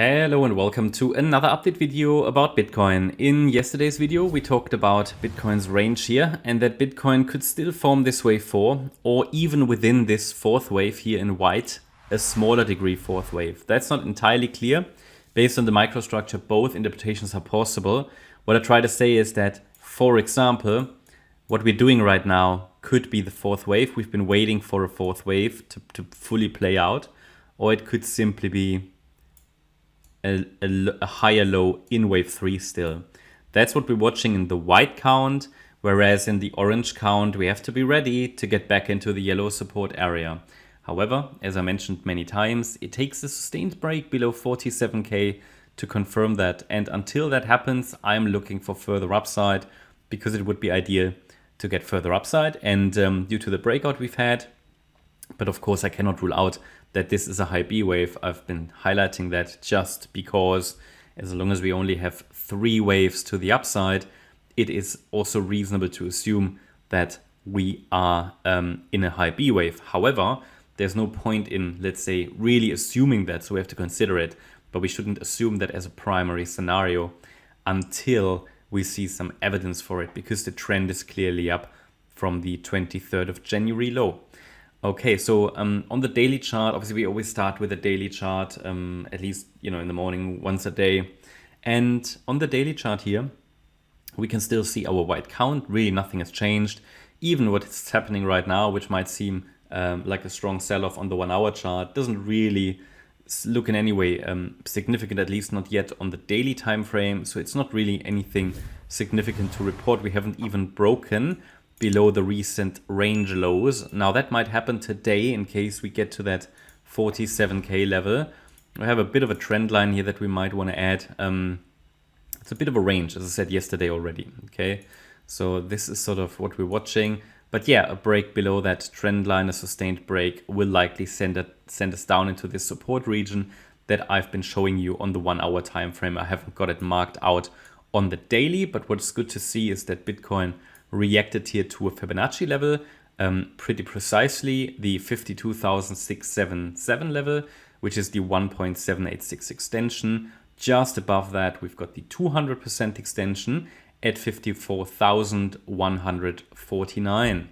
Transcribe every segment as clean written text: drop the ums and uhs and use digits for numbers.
Hello and welcome to another update video about Bitcoin. In yesterday's video we talked about Bitcoin's range here and that Bitcoin could still form this wave 4 or even within this fourth wave here in white, a smaller degree fourth wave. That's not entirely clear. Based on the microstructure, both interpretations are possible. What I try to say is that, for example, what we're doing right now could be the fourth wave. We've been waiting for a fourth wave to fully play out, or it could simply be a higher low in wave 3 still. That's what we're watching in the white count, whereas in the orange count we have to be ready to get back into the yellow support area. However, as I mentioned many times, it takes a sustained break below 47k to confirm that, and until that happens I'm looking for further upside because it would be ideal to get further upside, and due to the breakout we've had. But of course I cannot rule out that this is a high B wave. I've been highlighting that just because as long as we only have 3 waves to the upside, it is also reasonable to assume that we are in a high B wave. However, there's no point in, let's say, really assuming that, so we have to consider it, but we shouldn't assume that as a primary scenario until we see some evidence for it, because the trend is clearly up from the 23rd of January low. Okay, so on the daily chart, obviously we always start with a daily chart, at least, in the morning once a day. And on the daily chart here, we can still see our white count. Really nothing has changed. Even what's happening right now, which might seem like a strong sell-off on the 1 hour chart, doesn't really look in any way significant, at least not yet on the daily time frame. So it's not really anything significant to report. We haven't even broken below the recent range lows. Now that might happen today in case we get to that 47k level. We have a bit of a trend line here that we might want to add. It's a bit of a range, as I said yesterday already. Okay, so this is sort of what we're watching. But yeah, a break below that trend line, a sustained break, will likely send us down into this support region that I've been showing you on the 1 hour time frame. I haven't got it marked out on the daily, but what's good to see is that Bitcoin reacted here to a Fibonacci level, pretty precisely the 52,677 level, which is the 1.786 extension. Just above that, we've got the 200% extension at 54,149.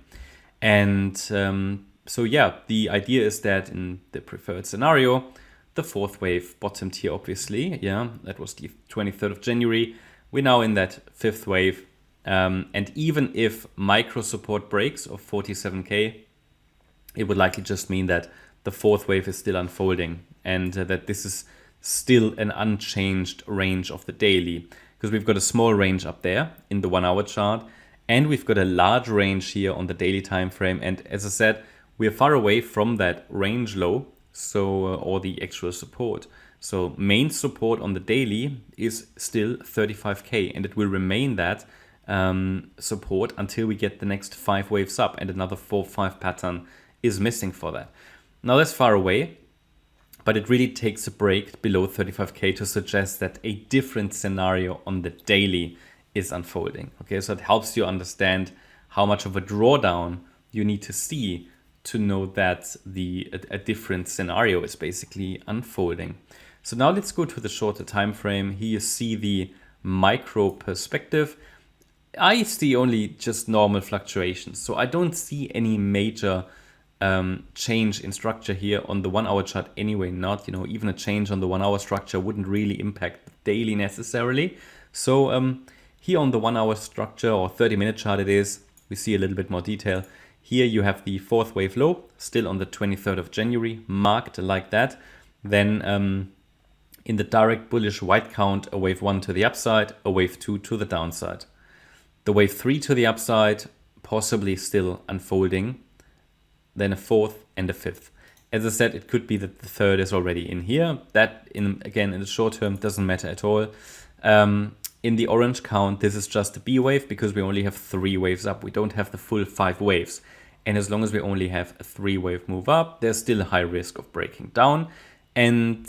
And so yeah, the idea is that in the preferred scenario, the fourth wave bottomed here, obviously. Yeah, that was the 23rd of January. We're now in that fifth wave. And even if micro support breaks of 47k, it would likely just mean that the fourth wave is still unfolding and that this is still an unchanged range of the daily, because we've got a small range up there in the 1 hour chart and we've got a large range here on the daily time frame. And as I said, we are far away from that range low, so or the actual support. So main support on the daily is still 35k, and it will remain that support until we get the next 5 waves up, and another 4-5 pattern is missing for that. Now that's far away, but it really takes a break below 35k to suggest that a different scenario on the daily is unfolding. Okay, so it helps you understand how much of a drawdown you need to see to know that a different scenario is basically unfolding. So now let's go to the shorter time frame. Here you see the micro perspective. I see only just normal fluctuations, so I don't see any major change in structure here on the 1 hour chart anyway. Not, even a change on the 1 hour structure wouldn't really impact the daily necessarily. So here on the 1 hour structure, or 30-minute chart it is, we see a little bit more detail. Here you have the fourth wave low, still on the 23rd of January, marked like that. Then in the direct bullish white count, a wave 1 to the upside, a wave 2 to the downside. The wave 3 to the upside, possibly still unfolding, then a fourth and a fifth. As I said, it could be that the third is already in here. That, again, in the short term, doesn't matter at all. In the orange count, this is just a B wave because we only have 3 waves up. We don't have the full 5 waves. And as long as we only have a 3-wave move up, there's still a high risk of breaking down. And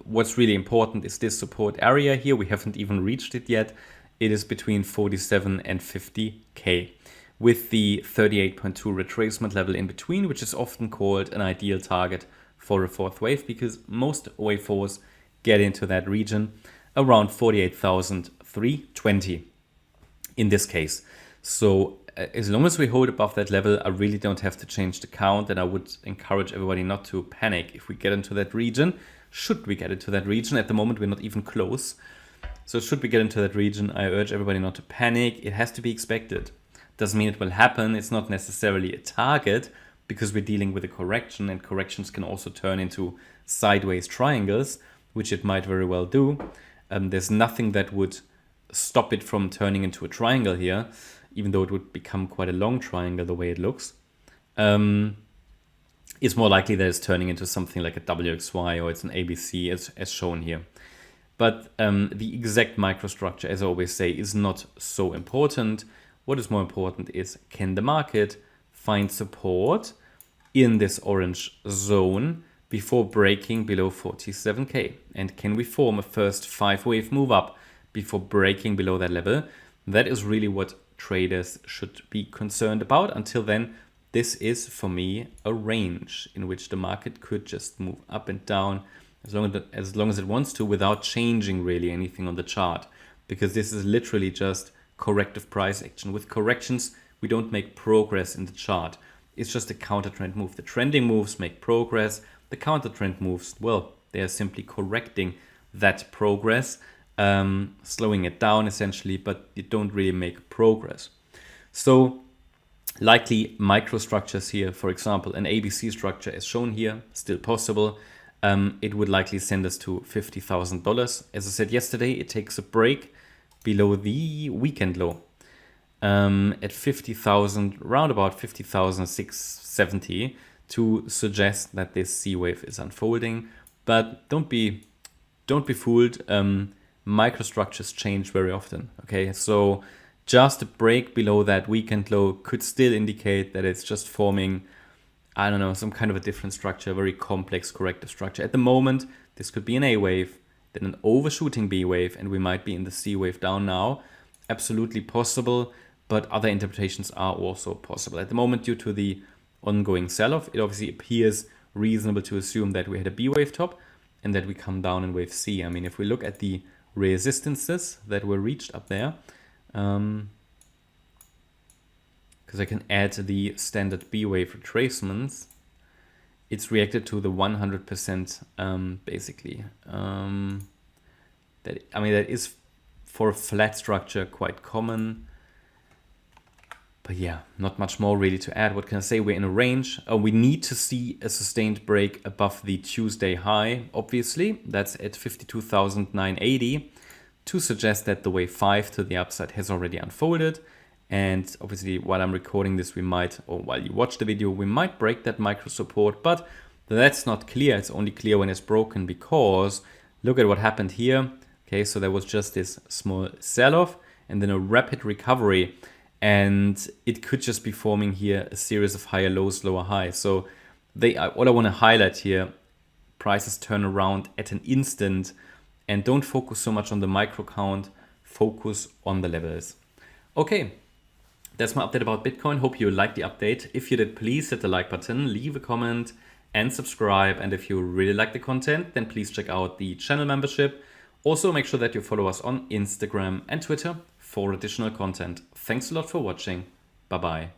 what's really important is this support area here. We haven't even reached it yet. It is between 47 and 50k, with the 38.2 retracement level in between, which is often called an ideal target for a fourth wave, because most wave 4s get into that region around 48,320 in this case. So as long as we hold above that level, I really don't have to change the count, and I would encourage everybody not to panic if we get into that region. Should we get into that region, at the moment we're not even close. So should we get into that region, I urge everybody not to panic. It has to be expected. Doesn't mean it will happen. It's not necessarily a target, because we're dealing with a correction, and corrections can also turn into sideways triangles, which it might very well do. There's nothing that would stop it from turning into a triangle here, even though it would become quite a long triangle the way it looks. It's more likely that it's turning into something like a WXY or it's an ABC as shown here. But the exact microstructure, as I always say, is not so important. What is more important is, can the market find support in this orange zone before breaking below 47K? And can we form a first 5-wave move up before breaking below that level? That is really what traders should be concerned about. Until then, this is for me a range in which the market could just move up and down as long as it wants to, without changing really anything on the chart, because this is literally just corrective price action. With corrections, we don't make progress in the chart. It's just a counter trend move. The trending moves make progress. The counter trend moves, well, they are simply correcting that progress, slowing it down essentially, but you don't really make progress. So likely microstructures here, for example, an ABC structure as shown here, still possible. It would likely send us to $50,000. As I said yesterday, it takes a break below the weekend low at 50,000, round about 50,670, to suggest that this C wave is unfolding. But don't be fooled. Microstructures change very often. Okay, so just a break below that weekend low could still indicate that it's just forming, I don't know, some kind of a different structure, a very complex corrective structure. At the moment, this could be an A wave, then an overshooting B wave, and we might be in the C wave down now. Absolutely possible, but other interpretations are also possible. At the moment, due to the ongoing sell-off, it obviously appears reasonable to assume that we had a B wave top and that we come down in wave C. I mean, if we look at the resistances that were reached up there, because I can add the standard B wave retracements, it's reacted to the 100% basically. That is for a flat structure quite common. But yeah, not much more really to add. What can I say? We're in a range. We need to see a sustained break above the Tuesday high, obviously. That's at 52,980 to suggest that the wave 5 to the upside has already unfolded. And obviously, while I'm recording this, we might, or while you watch the video, we might break that micro support. But that's not clear. It's only clear when it's broken, because look at what happened here. Okay, so there was just this small sell-off and then a rapid recovery. And it could just be forming here a series of higher lows, lower highs. So what I want to highlight here, prices turn around at an instant, and don't focus so much on the micro count, focus on the levels. Okay, that's my update about Bitcoin. Hope you liked the update. If you did, please hit the like button, leave a comment and subscribe. And if you really like the content, then please check out the channel membership. Also, make sure that you follow us on Instagram and Twitter for additional content. Thanks a lot for watching. Bye-bye.